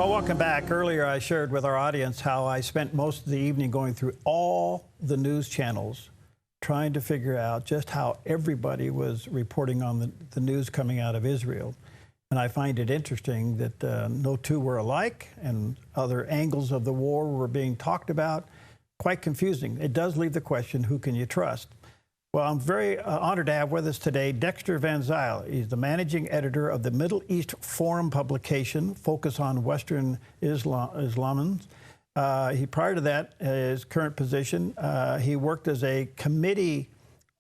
Well, welcome back. Earlier, I shared with our audience how I spent most of the evening going through all the news channels, trying to figure out just how everybody was reporting on the news coming out of Israel. And I find it interesting that no two were alike, and other angles of the war were being talked about. Quite confusing. It does leave the question, who can you trust? Well, I'm very honored to have with us today Dexter Van Zile. He's the managing editor of the Middle East Forum publication, focus on Western Islamism. Prior to that, his current position, he worked as a committee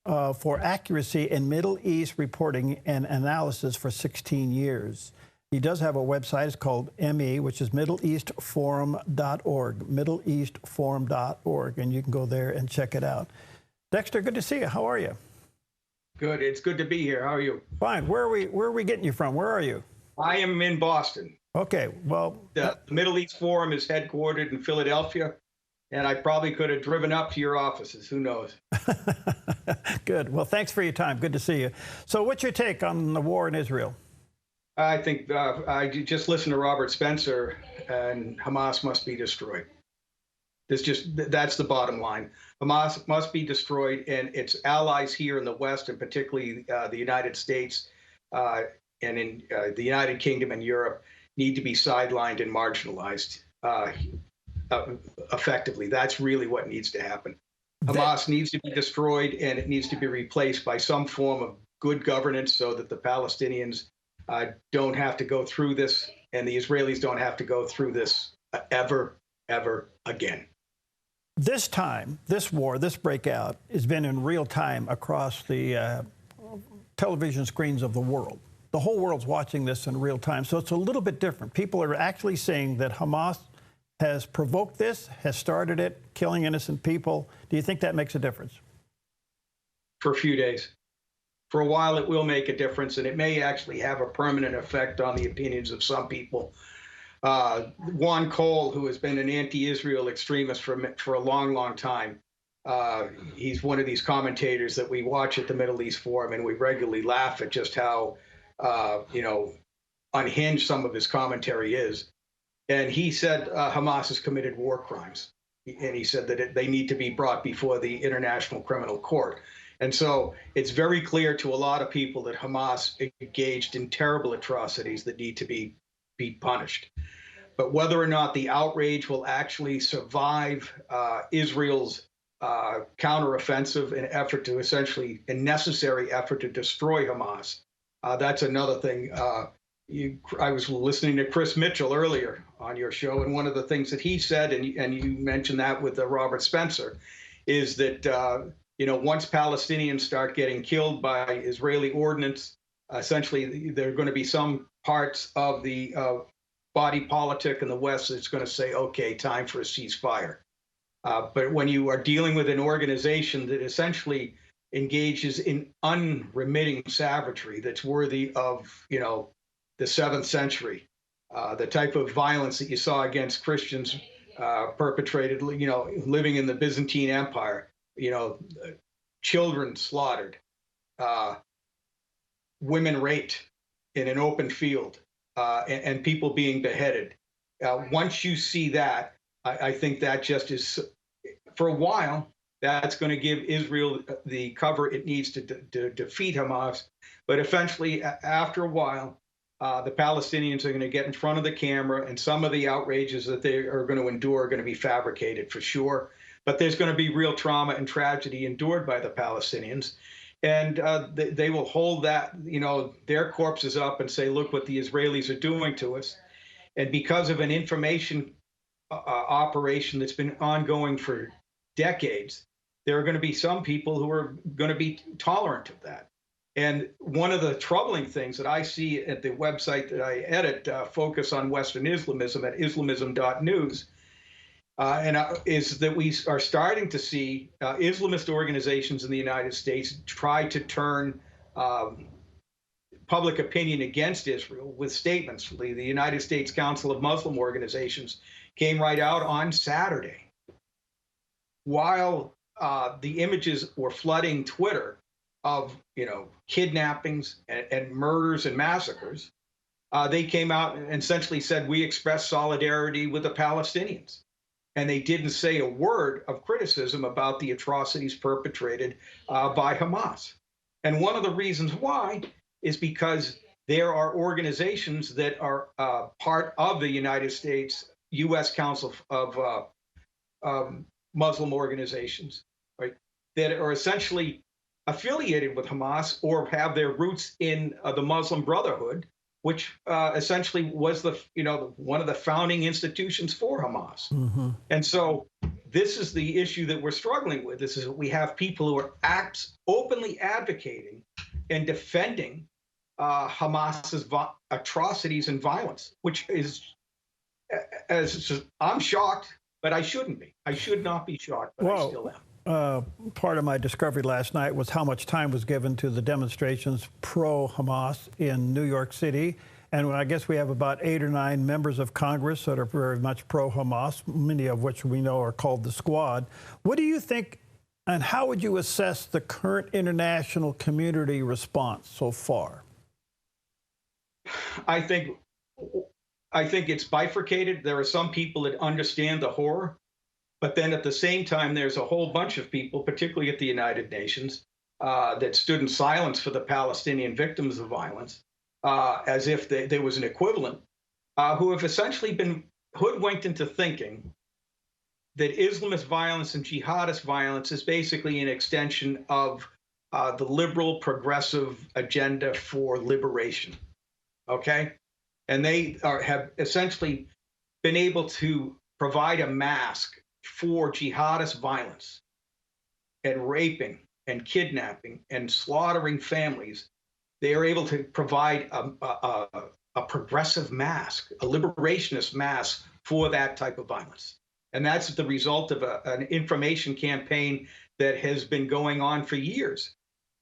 for accuracy in Middle East reporting and analysis for 16 years. He does have a website. It's called ME, which is MiddleEastForum.org, MiddleEastForum.org, and you can go there and check it out. Dexter, good to see you. How are you? Good. It's good to be here. How are you? Fine. Where are we getting you from? Where are you? I am in Boston. Okay. Well, the Middle East Forum is headquartered in Philadelphia, and I probably could have driven up to your offices. Who knows? Good. Well, thanks for your time. Good to see you. So what's your take on the war in Israel? I think I just listened to Robert Spencer, and Hamas must be destroyed. That's the bottom line. Hamas must be destroyed, and its allies here in the West, and particularly the United States and in the United Kingdom and Europe, need to be sidelined and marginalized effectively. That's really what needs to happen. Hamas needs to be destroyed, and it needs to be replaced by some form of good governance so that the Palestinians don't have to go through this, and the Israelis don't have to go through this ever again. This time, this war, this breakout has been in real time across the television screens of the world. The whole world's watching this in real time, so it's a little bit different. People are actually saying that Hamas has provoked this, has started it, killing innocent people. Do you think that makes a difference? For a few days. For a while, it will make a difference, and it may actually have a permanent effect on the opinions of some people. Juan Cole, who has been an anti-Israel extremist for a long time, he's one of these commentators that we watch at the Middle East Forum, and we regularly laugh at just how unhinged some of his commentary is. And he said Hamas has committed war crimes, and he said that they need to be brought before the International Criminal Court. And so it's very clear to a lot of people that Hamas engaged in terrible atrocities that need to be punished. But whether or not the outrage will actually survive Israel's counteroffensive and effort to essentially a necessary effort to destroy Hamas, that's another thing. I was listening to Chris Mitchell earlier on your show, and one of the things that he said, and you mentioned that with Robert Spencer, is that once Palestinians start getting killed by Israeli ordnance, essentially there are going to be some parts of the body politic in the West that's going to say, okay, time for a ceasefire. But when you are dealing with an organization that essentially engages in unremitting savagery that's worthy of, the 7th century, the type of violence that you saw against Christians perpetrated, living in the Byzantine Empire, children slaughtered, women raped in an open field, and people being beheaded. Once you see that, I think that just is, for a while, that's going to give Israel the cover it needs to defeat Hamas. But eventually, after a while, the Palestinians are going to get in front of the camera, and some of the outrages that they are going to endure are going to be fabricated for sure. But there's going to be real trauma and tragedy endured by the Palestinians. And they will hold that, their corpses up and say, look what the Israelis are doing to us. And because of an information operation that's been ongoing for decades, there are going to be some people who are going to be tolerant of that. And one of the troubling things that I see at the website that I edit, focus on Western Islamism at islamism.news, is that we are starting to see Islamist organizations in the United States try to turn public opinion against Israel with statements. The United States Council of Muslim Organizations came right out on Saturday, while the images were flooding Twitter of kidnappings and murders and massacres. they came out and essentially said, we express solidarity with the Palestinians. And they didn't say a word of criticism about the atrocities perpetrated by Hamas. And one of the reasons why is because there are organizations that are part of the United States U.S. Council of Muslim organizations, right, that are essentially affiliated with Hamas or have their roots in the Muslim Brotherhood, which essentially was one of the founding institutions for Hamas. Mm-hmm. And so this is the issue that we're struggling with. This is that we have people who are openly advocating and defending Hamas's atrocities and violence, which is, I'm shocked, but I shouldn't be. I should not be shocked, but I still am. Part of my discovery last night was how much time was given to the demonstrations pro-Hamas in New York City. And I guess we have about 8 or 9 members of Congress that are very much pro-Hamas, many of which we know are called the Squad. What do you think, and how would you assess the current international community response so far? I think it's bifurcated. There are some people that understand the horror. But then at the same time, there's a whole bunch of people, particularly at the United Nations, that stood in silence for the Palestinian victims of violence, as if there was an equivalent, who have essentially been hoodwinked into thinking that Islamist violence and jihadist violence is basically an extension of the liberal progressive agenda for liberation. Okay? And they have essentially been able to provide a mask for jihadist violence and raping and kidnapping and slaughtering families. They are able to provide a progressive mask, a liberationist mask for that type of violence. And that's the result of an information campaign that has been going on for years.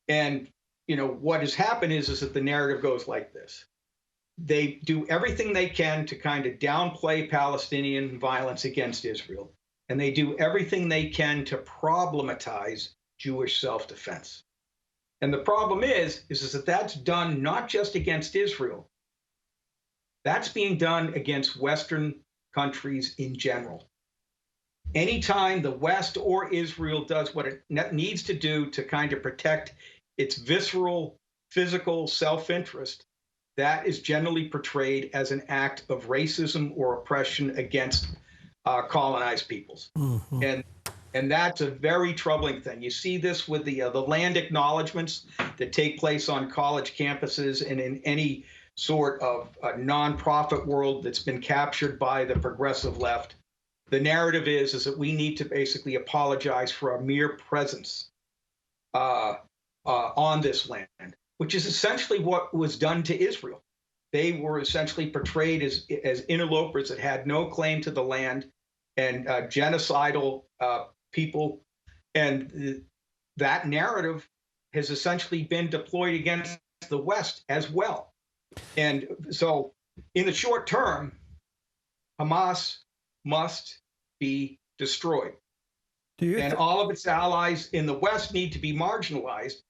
And, what has happened is that the narrative goes like this. They do everything they can to kind of downplay Palestinian violence against Israel. And they do everything they can to problematize Jewish self-defense. And the problem is that that's done not just against Israel. That's being done against Western countries in general. Anytime the West or Israel does what it needs to do to kind of protect its visceral, physical self-interest, that is generally portrayed as an act of racism or oppression against colonized peoples. Mm-hmm. And that's a very troubling thing. You see this with the land acknowledgments that take place on college campuses and in any sort of nonprofit world that's been captured by the progressive left. The narrative is that we need to basically apologize for our mere presence on this land, which is essentially what was done to Israel. They were essentially portrayed as interlopers that had no claim to the land and genocidal people. And that narrative has essentially been deployed against the West as well. And so in the short term, Hamas must be destroyed. And all of its allies in the West need to be marginalized.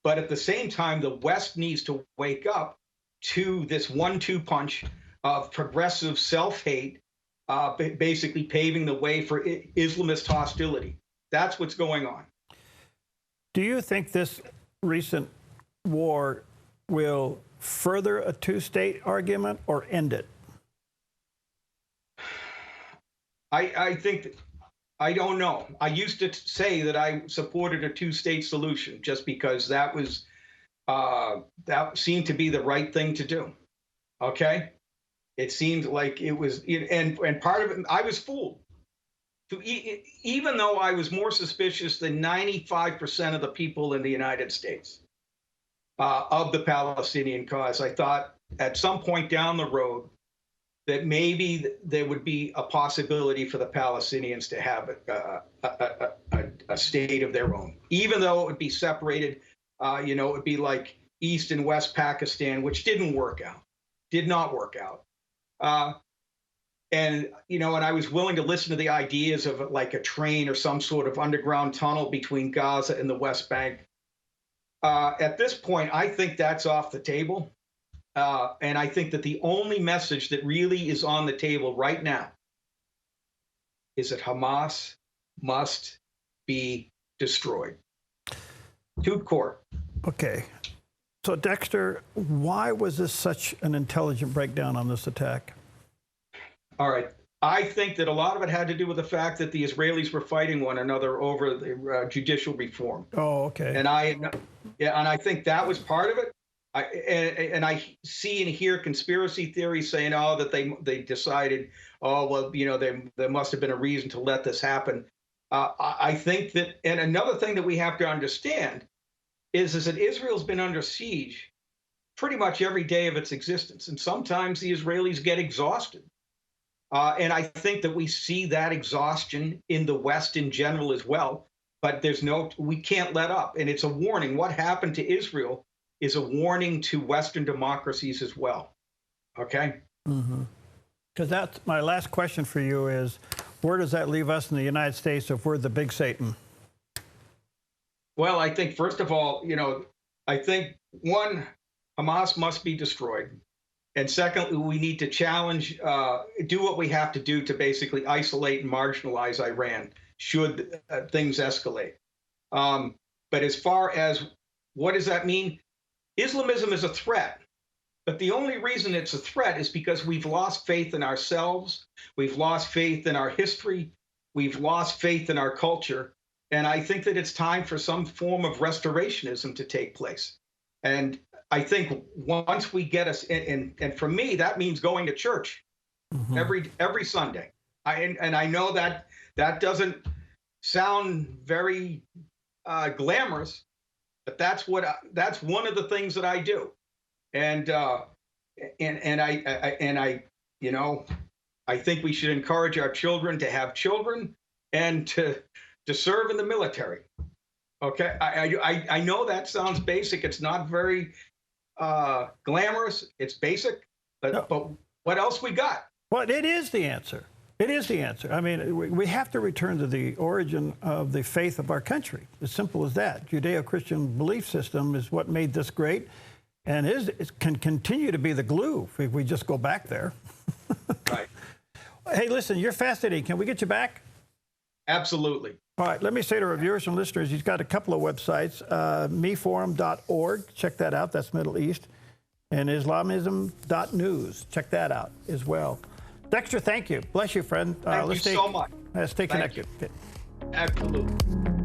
But at the same time, the West needs to wake up to this 1-2 punch of progressive self-hate, basically paving the way for Islamist hostility. That's what's going on. Do you think this recent war will further a two-state argument or end it? I think, I don't know. I used to say that I supported a two-state solution just because that seemed to be the right thing to do. Okay? It seemed like it was, and part of it, I was fooled. Even though I was more suspicious than 95% of the people in the United States of the Palestinian cause, I thought at some point down the road that maybe there would be a possibility for the Palestinians to have a state of their own, even though it would be separated. It would be like East and West Pakistan, which did not work out. And I was willing to listen to the ideas of like a train or some sort of underground tunnel between Gaza and the West Bank. At this point, I think that's off the table. And I think that the only message that really is on the table right now is that Hamas must be destroyed. To court. Okay. So, Dexter, why was this such an intelligent breakdown on this attack? All right. I think that a lot of it had to do with the fact that the Israelis were fighting one another over the judicial reform. Oh, okay. And I think that was part of it. I see and hear conspiracy theories saying, oh, that they decided, oh, well, there must have been a reason to let this happen. I think that, and another thing that we have to understand is that Israel's been under siege pretty much every day of its existence. And sometimes the Israelis get exhausted. And I think that we see that exhaustion in the West in general as well. But we can't let up. And it's a warning. What happened to Israel is a warning to Western democracies as well. Okay? Because that's my last question for you is, where does that leave us in the United States if we're the big Satan? Well, I think, first of all, I think, one, Hamas must be destroyed. And secondly, we need to challenge, do what we have to do to basically isolate and marginalize Iran should things escalate. But as far as what does that mean? Islamism is a threat. But the only reason it's a threat is because we've lost faith in ourselves. We've lost faith in our history. We've lost faith in our culture. And I think that it's time for some form of restorationism to take place. And I think once we get us, and for me, that means going to church every Sunday. I know that doesn't sound very glamorous, but that's one of the things that I do. And I think we should encourage our children to have children and to serve in the military. Okay, I know that sounds basic. It's not very glamorous. It's basic, but what else we got? Well, it is the answer. It is the answer. I mean, we have to return to the origin of the faith of our country. As simple as that. Judeo-Christian belief system is what made this great, and it can continue to be the glue if we just go back there. Right. Hey, listen, you're fascinating. Can we get you back? Absolutely. All right, let me say to our viewers and listeners, he's got a couple of websites, meforum.org, check that out, that's Middle East, and islamism.news, check that out as well. Dexter, thank you. Bless you, friend. Thank you so much. Let's stay connected. Absolutely.